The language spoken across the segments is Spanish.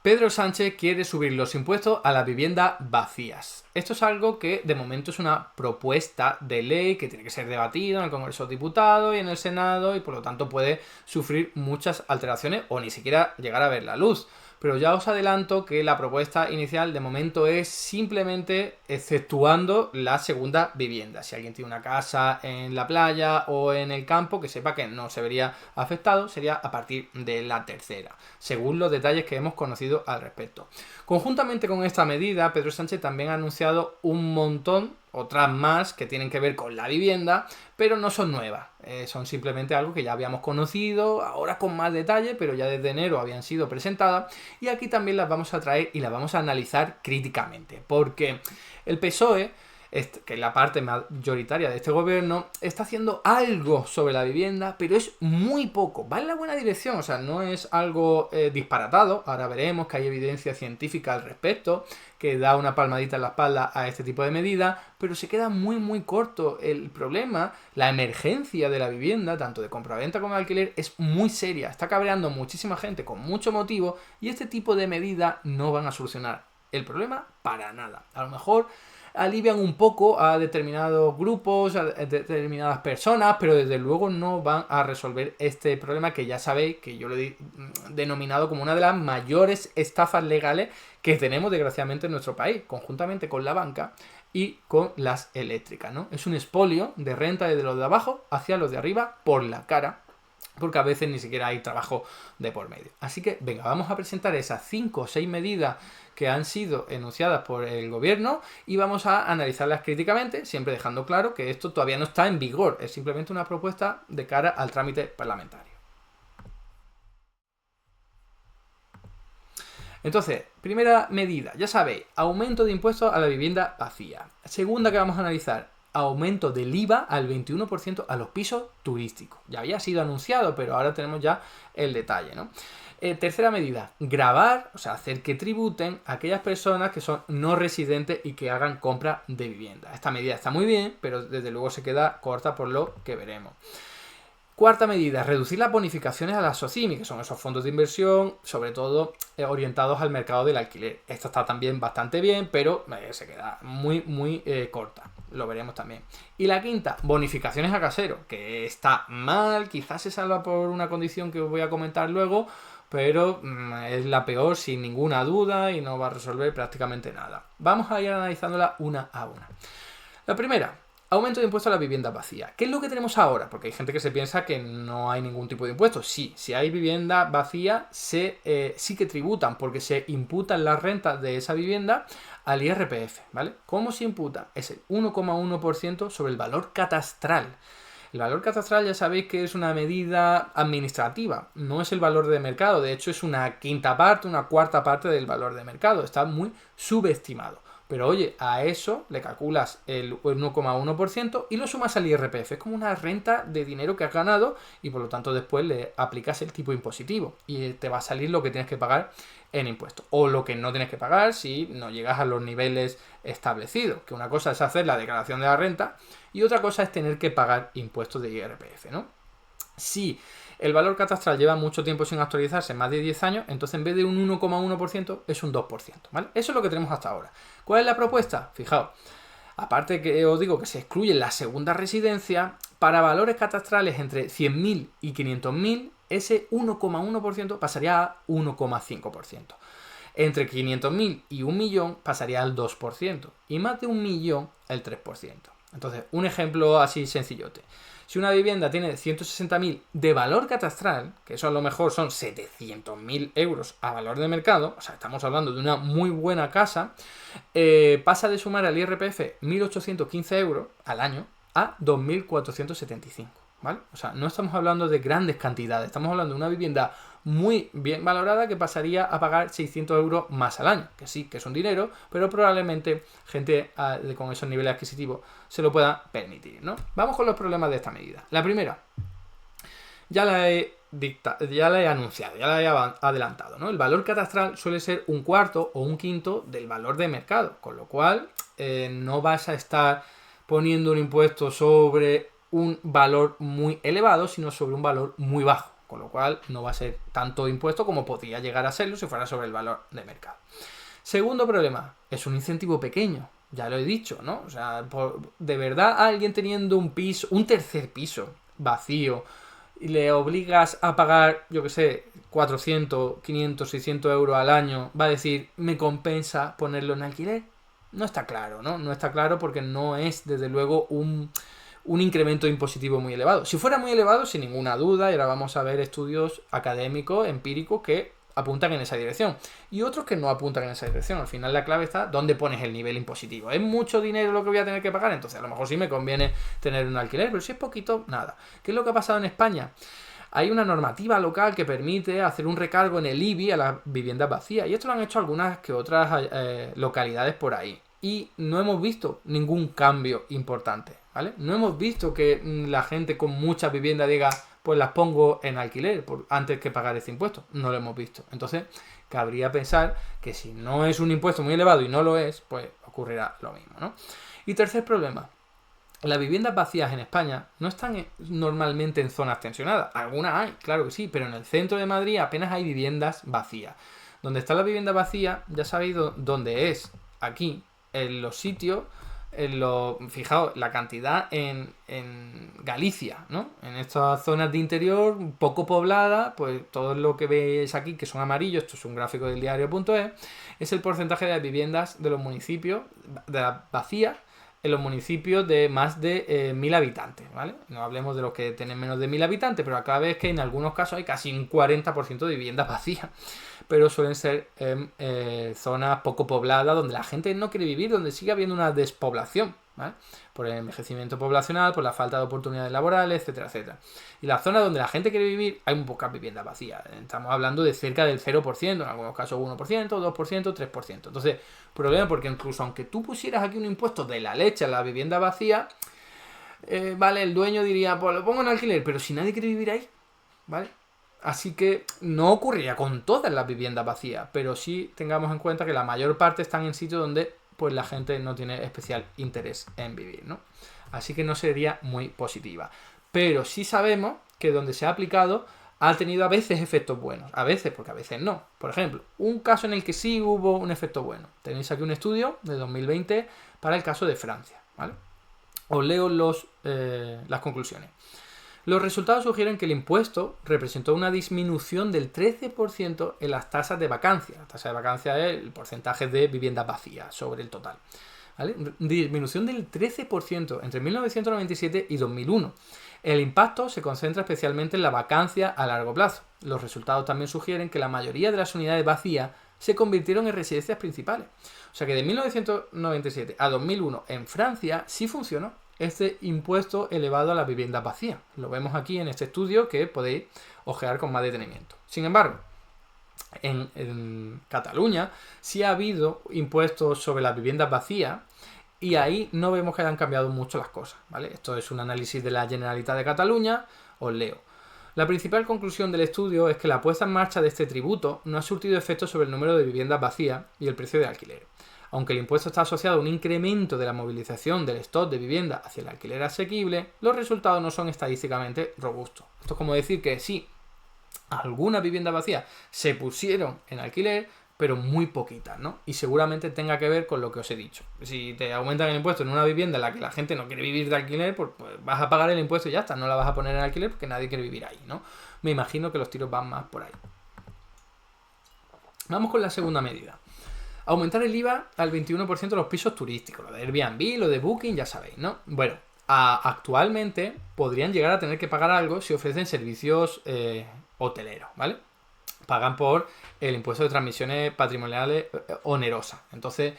Pedro Sánchez quiere subir los impuestos a las viviendas vacías. Esto es algo que de momento es una propuesta de ley que tiene que ser debatida en el Congreso de Diputados y en el Senado y por lo tanto puede sufrir muchas alteraciones o ni siquiera llegar a ver la luz. Pero ya os adelanto que la propuesta inicial de momento es simplemente exceptuando la segunda vivienda. Si alguien tiene una casa en la playa o en el campo, que sepa que no se vería afectado, sería a partir de la tercera, según los detalles que hemos conocido al respecto. Conjuntamente con esta medida, Pedro Sánchez también ha anunciado un montón, otras más, que tienen que ver con la vivienda, pero no son nuevas. Son simplemente algo que ya habíamos conocido, ahora con más detalle, pero ya desde enero habían sido presentadas. Y aquí también las vamos a traer y las vamos a analizar críticamente, porque el PSOE, que es la parte mayoritaria de este gobierno, está haciendo algo sobre la vivienda, pero es muy poco. Va en la buena dirección, o sea, no es algo disparatado. Ahora veremos que hay evidencia científica al respecto, que da una palmadita en la espalda a este tipo de medidas, pero se queda muy corto. El problema, la emergencia de la vivienda, tanto de compraventa como de alquiler, es muy seria. Está cabreando muchísima gente con mucho motivo y este tipo de medidas no van a solucionar el problema para nada. A lo mejor alivian un poco a determinados grupos, a determinadas personas, pero desde luego no van a resolver este problema que ya sabéis que yo lo he denominado como una de las mayores estafas legales que tenemos desgraciadamente en nuestro país, conjuntamente con la banca y con las eléctricas, ¿no? Es un expolio de renta desde los de abajo hacia los de arriba por la cara, porque a veces ni siquiera hay trabajo de por medio. Así que, venga, vamos a presentar esas 5 o 6 medidas que han sido enunciadas por el gobierno y vamos a analizarlas críticamente, siempre dejando claro que esto todavía no está en vigor, es simplemente una propuesta de cara al trámite parlamentario. Entonces, primera medida, ya sabéis, aumento de impuestos a la vivienda vacía. Segunda que vamos a analizar, aumento del IVA al 21% a los pisos turísticos. Ya había sido anunciado, pero ahora tenemos ya el detalle, ¿no? Tercera medida, gravar, o sea, hacer que tributen a aquellas personas que son no residentes y que hagan compra de vivienda. Esta medida está muy bien, pero desde luego se queda corta por lo que veremos. Cuarta medida, reducir las bonificaciones a las SOCIMI, que son esos fondos de inversión, sobre todo orientados al mercado del alquiler. Esto está también bastante bien, pero se queda muy corta. Lo veremos también. Y la quinta, bonificaciones a casero, que está mal, quizás se salva por una condición que os voy a comentar luego, pero es la peor sin ninguna duda y no va a resolver prácticamente nada. Vamos a ir analizándola una a una. La primera, aumento de impuestos a la vivienda vacía. ¿Qué es lo que tenemos ahora? Porque hay gente que se piensa que no hay ningún tipo de impuesto. Sí, si hay vivienda vacía, sí que tributan, porque se imputan las rentas de esa vivienda al IRPF, ¿vale? ¿Cómo se imputa? Es el 1,1% sobre el valor catastral. El valor catastral ya sabéis que es una medida administrativa, no es el valor de mercado, de hecho es una quinta parte, una cuarta parte del valor de mercado, está muy subestimado. Pero oye, a eso le calculas el 1,1% y lo sumas al IRPF. Es como una renta de dinero que has ganado y por lo tanto después le aplicas el tipo impositivo y te va a salir lo que tienes que pagar en impuestos. O lo que no tienes que pagar si no llegas a los niveles establecidos. Que una cosa es hacer la declaración de la renta y otra cosa es tener que pagar impuestos de IRPF, ¿no? Si el valor catastral lleva mucho tiempo sin actualizarse, más de 10 años, entonces en vez de un 1,1% es un 2%, ¿vale? Eso es lo que tenemos hasta ahora. ¿Cuál es la propuesta? Fijaos, aparte que os digo que se excluye la segunda residencia, para valores catastrales entre 100.000 y 500.000, ese 1,1% pasaría a 1,5%. Entre 500.000 y 1 millón pasaría al 2%. Y más de 1 millón el 3%. Entonces, un ejemplo así sencillote. Si una vivienda tiene 160.000 de valor catastral, que eso a lo mejor son 700.000 euros a valor de mercado, o sea, estamos hablando de una muy buena casa, pasa de sumar al IRPF 1.815 euros al año a 2.475, ¿vale? O sea, no estamos hablando de grandes cantidades, estamos hablando de una vivienda muy bien valorada que pasaría a pagar 600 euros más al año, que sí, que es un dinero, pero probablemente gente con esos niveles adquisitivos se lo pueda permitir, ¿no? Vamos con los problemas de esta medida. La primera, ya la he anunciado, ya la he adelantado, ¿no? El valor catastral suele ser un cuarto o un quinto del valor de mercado, con lo cual no vas a estar poniendo un impuesto sobre un valor muy elevado, sino sobre un valor muy bajo. con lo cual no va a ser tanto impuesto como podría llegar a serlo si fuera sobre el valor de mercado. Segundo problema, es un incentivo pequeño, ya lo he dicho, ¿no? O sea, de verdad alguien teniendo un piso, un tercer piso vacío, y le obligas a pagar, yo que sé, 400, 500, 600 euros al año, va a decir, ¿me compensa ponerlo en alquiler? No está claro, ¿no? No está claro porque no es, desde luego, un incremento impositivo muy elevado. Si fuera muy elevado, sin ninguna duda, y ahora vamos a ver estudios académicos, empíricos, que apuntan en esa dirección. Y otros que no apuntan en esa dirección. Al final la clave está dónde pones el nivel impositivo. ¿Es mucho dinero lo que voy a tener que pagar? Entonces a lo mejor sí me conviene tener un alquiler, pero si es poquito, nada. ¿Qué es lo que ha pasado en España? Hay una normativa local que permite hacer un recargo en el IBI a las viviendas vacías. Y esto lo han hecho algunas que otras localidades por ahí. Y no hemos visto ningún cambio importante, ¿vale? No hemos visto que la gente con muchas viviendas diga, pues las pongo en alquiler antes que pagar ese impuesto. No lo hemos visto. Entonces, cabría pensar que si no es un impuesto muy elevado y no lo es, pues ocurrirá lo mismo, ¿no? Y tercer problema. Las viviendas vacías en España no están normalmente en zonas tensionadas. Algunas hay, claro que sí, pero en el centro de Madrid apenas hay viviendas vacías. Donde está la vivienda vacía, ya sabéis dónde es. Aquí, en los sitios, fijaos, la cantidad en Galicia, ¿no? En estas zonas de interior poco pobladas, pues todo lo que veis aquí, que son amarillos, esto es un gráfico del diario.es, es el porcentaje de las viviendas de los municipios, de las vacías, en los municipios de más de 1000 habitantes, ¿vale? No hablemos de los que tienen menos de 1000 habitantes, pero acá ves que en algunos casos hay casi un 40% de viviendas vacías, pero suelen ser zonas poco pobladas donde la gente no quiere vivir, donde sigue habiendo una despoblación, ¿vale? Por el envejecimiento poblacional, por la falta de oportunidades laborales, etcétera, etcétera. Y las zonas donde la gente quiere vivir hay muy pocas viviendas vacías. Estamos hablando de cerca del 0%, en algunos casos 1%, 2%, 3%. Entonces, problema porque incluso aunque tú pusieras aquí un impuesto de la leche a la vivienda vacía, vale, el dueño diría, pues lo pongo en alquiler, pero si nadie quiere vivir ahí, ¿vale? Así que no ocurriría con todas las viviendas vacías, pero sí tengamos en cuenta que la mayor parte están en sitios donde pues la gente no tiene especial interés en vivir, ¿no? Así que no sería muy positiva. Pero sí sabemos que donde se ha aplicado ha tenido a veces efectos buenos. A veces, porque a veces no. Por ejemplo, un caso en el que sí hubo un efecto bueno. Tenéis aquí un estudio de 2020 para el caso de Francia, ¿vale? Os leo las conclusiones. Los resultados sugieren que el impuesto representó una disminución del 13% en las tasas de vacancia. La tasa de vacancia es el porcentaje de viviendas vacías sobre el total, ¿vale? Disminución del 13% entre 1997 y 2001. El impacto se concentra especialmente en la vacancia a largo plazo. Los resultados también sugieren que la mayoría de las unidades vacías se convirtieron en residencias principales. O sea que de 1997 a 2001 en Francia sí funcionó este impuesto elevado a la vivienda vacía. Lo vemos aquí en este estudio que podéis ojear con más detenimiento. Sin embargo, en Cataluña sí ha habido impuestos sobre las viviendas vacías y ahí no vemos que hayan cambiado mucho las cosas, ¿vale? Esto es un análisis de la Generalitat de Cataluña, os leo. La principal conclusión del estudio es que la puesta en marcha de este tributo no ha surtido efecto sobre el número de viviendas vacías y el precio de alquiler. Aunque el impuesto está asociado a un incremento de la movilización del stock de vivienda hacia el alquiler asequible, los resultados no son estadísticamente robustos. Esto es como decir que sí, algunas viviendas vacías se pusieron en alquiler, pero muy poquitas, ¿no? Y seguramente tenga que ver con lo que os he dicho. Si te aumentan el impuesto en una vivienda en la que la gente no quiere vivir de alquiler, pues vas a pagar el impuesto y ya está, no la vas a poner en alquiler porque nadie quiere vivir ahí, ¿no? Me imagino que los tiros van más por ahí. Vamos con la segunda medida. Aumentar el IVA al 21% de los pisos turísticos. Lo de Airbnb, lo de Booking, ya sabéis, ¿no? Bueno, actualmente podrían llegar a tener que pagar algo si ofrecen servicios hoteleros, ¿vale? Pagan por el impuesto de transmisiones patrimoniales onerosa. Entonces,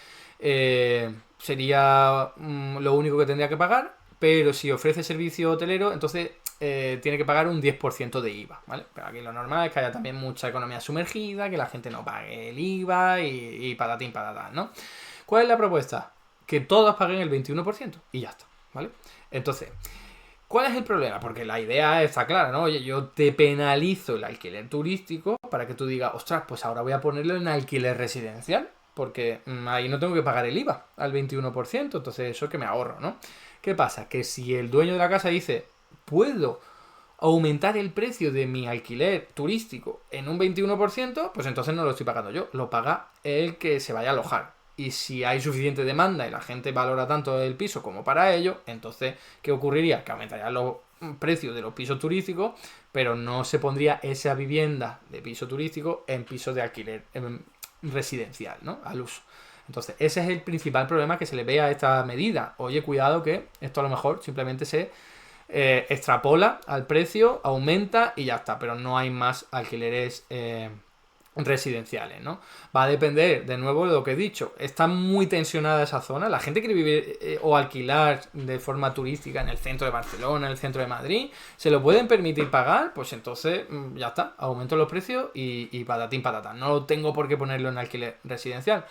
sería lo único que tendría que pagar, pero si ofrece servicio hotelero, entonces tiene que pagar un 10% de IVA, ¿vale? Pero aquí lo normal es que haya también mucha economía sumergida, que la gente no pague el IVA y patatín patatán, ¿no? ¿Cuál es la propuesta? Que todos paguen el 21% y ya está, ¿vale? Entonces, ¿cuál es el problema? Porque la idea está clara, ¿no? Oye, yo te penalizo el alquiler turístico para que tú digas, ostras, pues ahora voy a ponerlo en alquiler residencial, porque ahí no tengo que pagar el IVA al 21%, entonces eso es que me ahorro, ¿no? ¿Qué pasa? Que si el dueño de la casa dice, puedo aumentar el precio de mi alquiler turístico en un 21%, pues entonces no lo estoy pagando yo, lo paga el que se vaya a alojar. Y si hay suficiente demanda y la gente valora tanto el piso como para ello, entonces, ¿qué ocurriría? Que aumentarían los precios de los pisos turísticos, pero no se pondría esa vivienda de piso turístico en piso de alquiler residencial, ¿no? Al uso. Entonces, ese es el principal problema que se le ve a esta medida. Oye, cuidado que esto a lo mejor simplemente se extrapola al precio, aumenta y ya está, pero no hay más alquileres residenciales, ¿no? Va a depender, de nuevo, de lo que he dicho. Está muy tensionada esa zona. La gente quiere vivir o alquilar de forma turística en el centro de Barcelona, en el centro de Madrid. ¿Se lo pueden permitir pagar? Pues entonces ya está. Aumento los precios y patatín patatán. No tengo por qué ponerlo en alquiler residencial.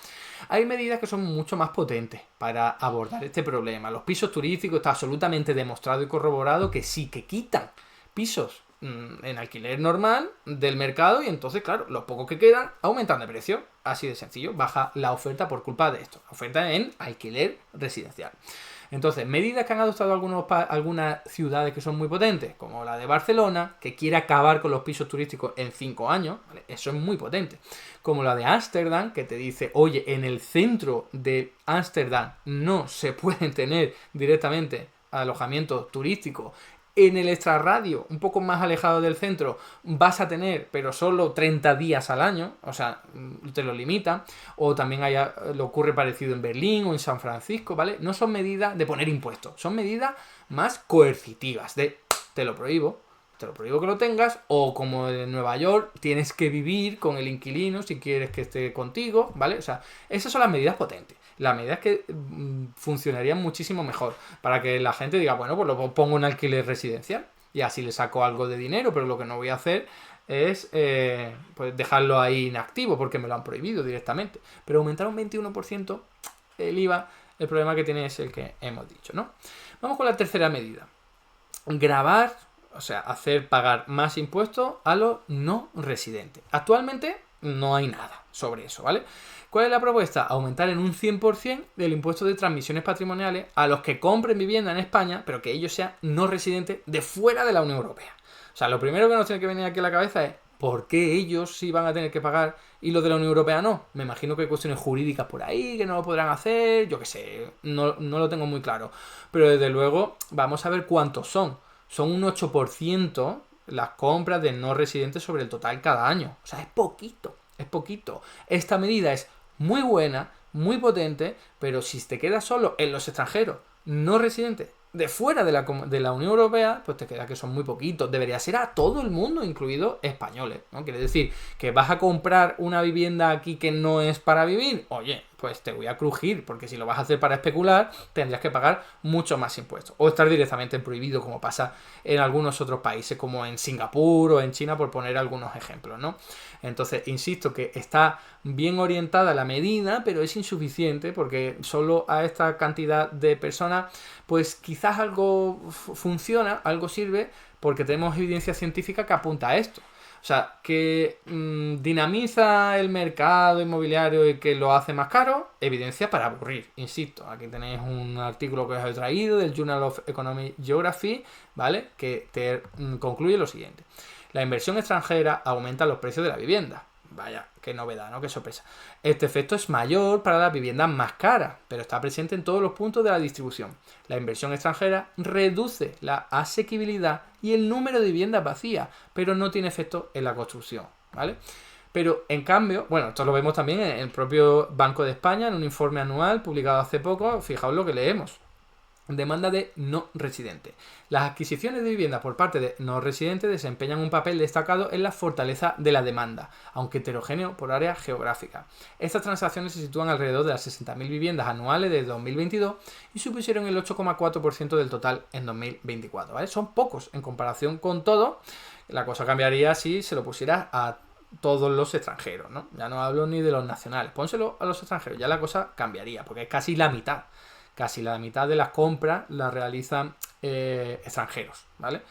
Hay medidas que son mucho más potentes para abordar este problema. Los pisos turísticos está absolutamente demostrado y corroborado que sí, que quitan pisos en alquiler normal del mercado y entonces, claro, los pocos que quedan aumentan de precio. Así de sencillo, baja la oferta por culpa de esto. Oferta en alquiler residencial. Entonces, medidas que han adoptado algunas ciudades que son muy potentes, como la de Barcelona, que quiere acabar con los pisos turísticos en 5 años, ¿vale? Eso es muy potente. Como la de Ámsterdam, que te dice, oye, en el centro de Ámsterdam no se pueden tener directamente alojamientos turísticos. En el extrarradio, un poco más alejado del centro, vas a tener, pero solo 30 días al año, o sea, te lo limita. O también le ocurre parecido en Berlín o en San Francisco, ¿vale? No son medidas de poner impuestos, son medidas más coercitivas, de te lo prohíbo que lo tengas, o como en Nueva York, tienes que vivir con el inquilino si quieres que esté contigo, ¿vale? O sea, esas son las medidas potentes. Las medidas que funcionarían muchísimo mejor para que la gente diga, bueno, pues lo pongo en alquiler residencial y así le saco algo de dinero, pero lo que no voy a hacer es pues dejarlo ahí inactivo porque me lo han prohibido directamente. Pero aumentar un 21% el IVA, el problema que tiene es el que hemos dicho, ¿no? Vamos con la tercera medida. Gravar, o sea, hacer pagar más impuestos a los no residentes. Actualmente no hay nada sobre eso, ¿vale? ¿Cuál es la propuesta? Aumentar en un 100% del impuesto de transmisiones patrimoniales a los que compren vivienda en España, pero que ellos sean no residentes de fuera de la Unión Europea. O sea, lo primero que nos tiene que venir aquí a la cabeza es ¿por qué ellos sí van a tener que pagar y los de la Unión Europea no? Me imagino que hay cuestiones jurídicas por ahí que no lo podrán hacer, yo qué sé, no lo tengo muy claro. Pero desde luego vamos a ver cuántos son. Son un 8% las compras de no residentes sobre el total cada año. O sea, es poquito, es poquito. Esta medida es muy buena, muy potente, pero si te quedas solo en los extranjeros no residentes de fuera de la Unión Europea, pues te queda que son muy poquitos. Debería ser a todo el mundo, incluidos españoles, ¿no? Quiere decir que vas a comprar una vivienda aquí que no es para vivir. Oye, pues te voy a crujir, porque si lo vas a hacer para especular, tendrías que pagar mucho más impuestos. O estar directamente prohibido, como pasa en algunos otros países, como en Singapur o en China, por poner algunos ejemplos, ¿no? Entonces, insisto que está bien orientada la medida, pero es insuficiente, porque solo a esta cantidad de personas, pues quizás algo funciona, algo sirve, porque tenemos evidencia científica que apunta a esto. O sea, que dinamiza el mercado inmobiliario y que lo hace más caro, evidencia para aburrir, insisto. Aquí tenéis un artículo que os he traído del Journal of Economic Geography, ¿vale? Que te concluye lo siguiente. La inversión extranjera aumenta los precios de la vivienda. Vaya, qué novedad, ¿no? Qué sorpresa. Este efecto es mayor para las viviendas más caras, pero está presente en todos los puntos de la distribución. La inversión extranjera reduce la asequibilidad y el número de viviendas vacías, pero no tiene efecto en la construcción, ¿vale? Pero, en cambio, bueno, esto lo vemos también en el propio Banco de España, en un informe anual publicado hace poco. Fijaos lo que leemos. Demanda de no residentes. Las adquisiciones de viviendas por parte de no residentes desempeñan un papel destacado en la fortaleza de la demanda, aunque heterogéneo por área geográfica. Estas transacciones se sitúan alrededor de las 60.000 viviendas anuales de 2022 y supusieron el 8,4% del total en 2024. ¿Vale? Son pocos en comparación con todo. La cosa cambiaría si se lo pusiera a todos los extranjeros, ¿no? Ya no hablo ni de los nacionales. Pónselo a los extranjeros, ya la cosa cambiaría, porque es casi la mitad. Casi la mitad de las compras las realizan extranjeros, ¿vale?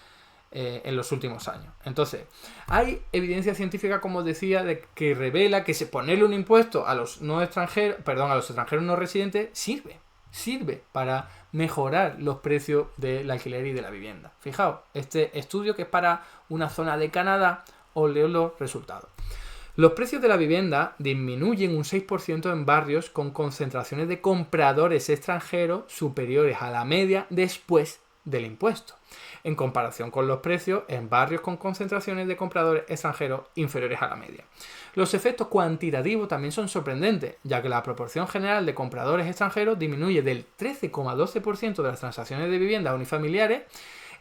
En los últimos años. Entonces, hay evidencia científica, como os decía, de que revela que ponerle un impuesto a los no extranjeros, perdón, a los extranjeros no residentes sirve. sirve para mejorar los precios del alquiler y de la vivienda. Fijaos, este estudio que es para una zona de Canadá, os leo los resultados. Los precios de la vivienda disminuyen un 6% en barrios con concentraciones de compradores extranjeros superiores a la media después del impuesto, en comparación con los precios en barrios con concentraciones de compradores extranjeros inferiores a la media. Los efectos cuantitativos también son sorprendentes, ya que la proporción general de compradores extranjeros disminuye del 13,12% de las transacciones de viviendas unifamiliares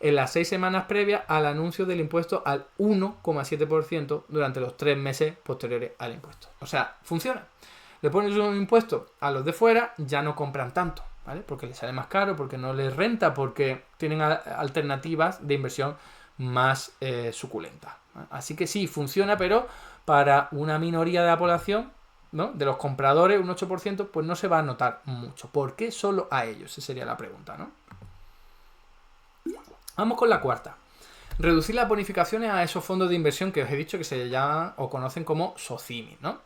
en las 6 semanas previas al anuncio del impuesto al 1,7% durante los 3 meses posteriores al impuesto. O sea, funciona. Le pones un impuesto a los de fuera, ya no compran tanto, ¿vale? Porque les sale más caro, porque no les renta, porque tienen alternativas de inversión más suculentas, ¿vale? Así que sí, funciona, pero para una minoría de la población, ¿no?, de los compradores, un 8%, pues no se va a notar mucho. ¿Por qué solo a ellos? Esa sería la pregunta, ¿no? Vamos con la cuarta. Reducir las bonificaciones a esos fondos de inversión que os he dicho que se llaman o conocen como SOCIMI, ¿no?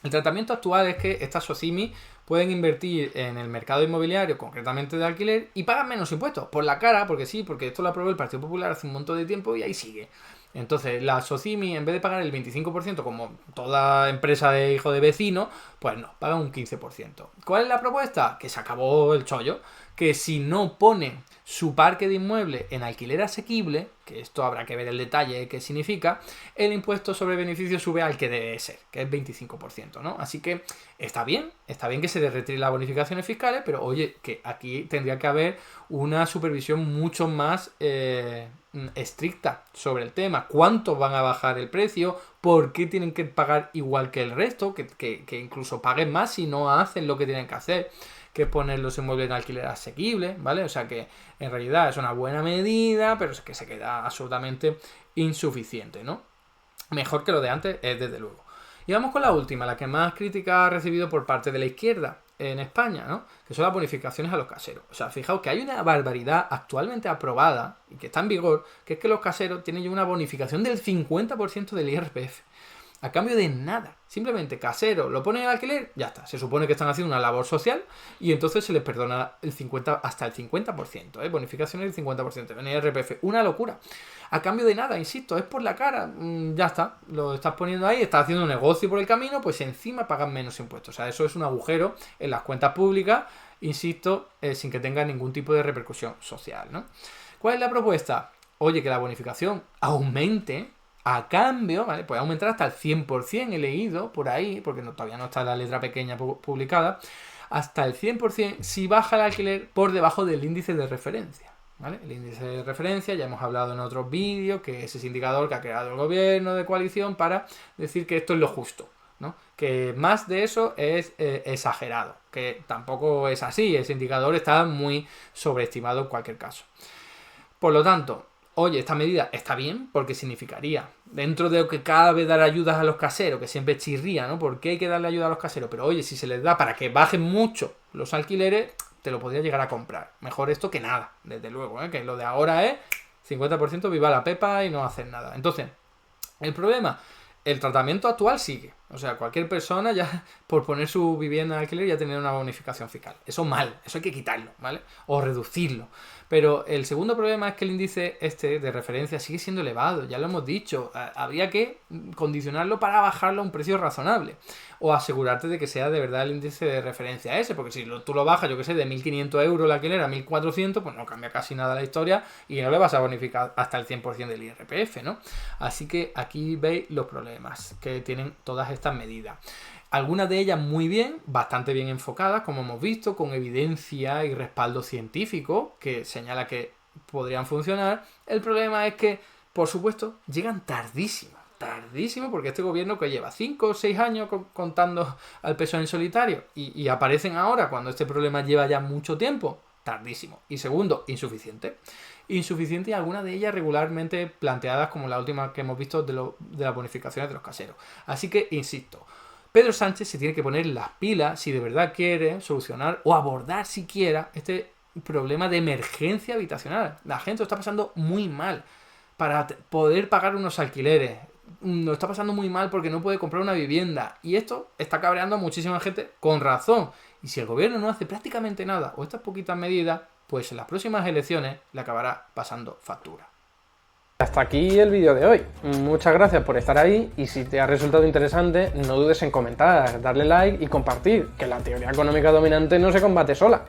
El tratamiento actual es que estas SOCIMI pueden invertir en el mercado inmobiliario, concretamente de alquiler, y pagan menos impuestos. Por la cara, porque sí, porque esto lo aprobó el Partido Popular hace un montón de tiempo y ahí sigue. Entonces, la SOCIMI, en vez de pagar el 25% como toda empresa de hijo de vecino, pues no, pagan un 15%. ¿Cuál es la propuesta? Que se acabó el chollo. Que si no pone su parque de inmuebles en alquiler asequible, que esto habrá que ver el detalle qué significa, el impuesto sobre beneficios sube al que debe ser, que es 25%, ¿no? Así que está bien que se les retire las bonificaciones fiscales, pero oye, que aquí tendría que haber una supervisión mucho más estricta sobre el tema. ¿Cuánto van a bajar el precio? ¿Por qué tienen que pagar igual que el resto? Que incluso paguen más si no hacen lo que tienen que hacer, que es poner los inmuebles en alquiler asequible, ¿vale? O sea que en realidad es una buena medida, pero es que se queda absolutamente insuficiente, ¿no? Mejor que lo de antes es desde luego. Y vamos con la última, la que más crítica ha recibido por parte de la izquierda en España, ¿no? Que son las bonificaciones a los caseros. O sea, fijaos que hay una barbaridad actualmente aprobada y que está en vigor, que es que los caseros tienen ya una bonificación del 50% del IRPF. A cambio de nada. Simplemente casero, lo ponen en alquiler, ya está. Se supone que están haciendo una labor social y entonces se les perdona el 50, hasta el 50%, ¿eh? Bonificaciones del 50% en IRPF. Una locura. A cambio de nada, insisto, es por la cara. Ya está. Lo estás poniendo ahí, estás haciendo un negocio por el camino, pues encima pagan menos impuestos. O sea, eso es un agujero en las cuentas públicas, insisto, sin que tenga ningún tipo de repercusión social, ¿no? ¿Cuál es la propuesta? Oye, que la bonificación aumente. A cambio, ¿vale? Puede aumentar hasta el 100%, he leído por ahí, porque todavía no está la letra pequeña publicada, hasta el 100% si baja el alquiler por debajo del índice de referencia, ¿vale? El índice de referencia, ya hemos hablado en otros vídeos, que es ese indicador que ha creado el gobierno de coalición para decir que esto es lo justo, ¿no? Que más de eso es exagerado, que tampoco es así, ese indicador está muy sobreestimado en cualquier caso. Por lo tanto, oye, esta medida está bien porque significaría, dentro de lo que cabe dar ayudas a los caseros, que siempre chirría, ¿no? ¿Por qué hay que darle ayuda a los caseros? Pero oye, si se les da para que bajen mucho los alquileres, te lo podría llegar a comprar. Mejor esto que nada, desde luego, ¿eh? Que lo de ahora es 50% viva la pepa y no hacer nada. Entonces, el problema, el tratamiento actual sigue. O sea, cualquier persona ya por poner su vivienda en alquiler ya tiene una bonificación fiscal. Eso mal, eso hay que quitarlo, ¿vale? O reducirlo. Pero el segundo problema es que el índice de referencia sigue siendo elevado, ya lo hemos dicho. Habría que condicionarlo para bajarlo a un precio razonable. O asegurarte de que sea de verdad el índice de referencia ese, porque si tú lo bajas, yo que sé, de 1.500 euros el alquiler a 1.400, pues no cambia casi nada la historia y no le vas a bonificar hasta el 100% del IRPF, ¿no? Así que aquí veis los problemas que tienen todas estas medidas. Algunas de ellas muy bien, bastante bien enfocadas, como hemos visto, con evidencia y respaldo científico que señala que podrían funcionar. El problema es que, por supuesto, llegan tardísimo, porque este gobierno que lleva 5 o 6 años contando al PSOE en solitario y aparecen ahora cuando este problema lleva ya mucho tiempo, tardísimo. Y segundo, insuficiente y algunas de ellas regularmente planteadas como la última que hemos visto de las bonificaciones de los caseros. Así que, insisto, Pedro Sánchez se tiene que poner las pilas si de verdad quiere solucionar o abordar siquiera este problema de emergencia habitacional. La gente lo está pasando muy mal para poder pagar unos alquileres lo está pasando muy mal porque no puede comprar una vivienda. Y esto está cabreando a muchísima gente con razón. Y si el gobierno no hace prácticamente nada o estas poquitas medidas, pues en las próximas elecciones le acabará pasando factura. Hasta aquí el vídeo de hoy. Muchas gracias por estar ahí y si te ha resultado interesante, no dudes en comentar, darle like y compartir, que la teoría económica dominante no se combate sola.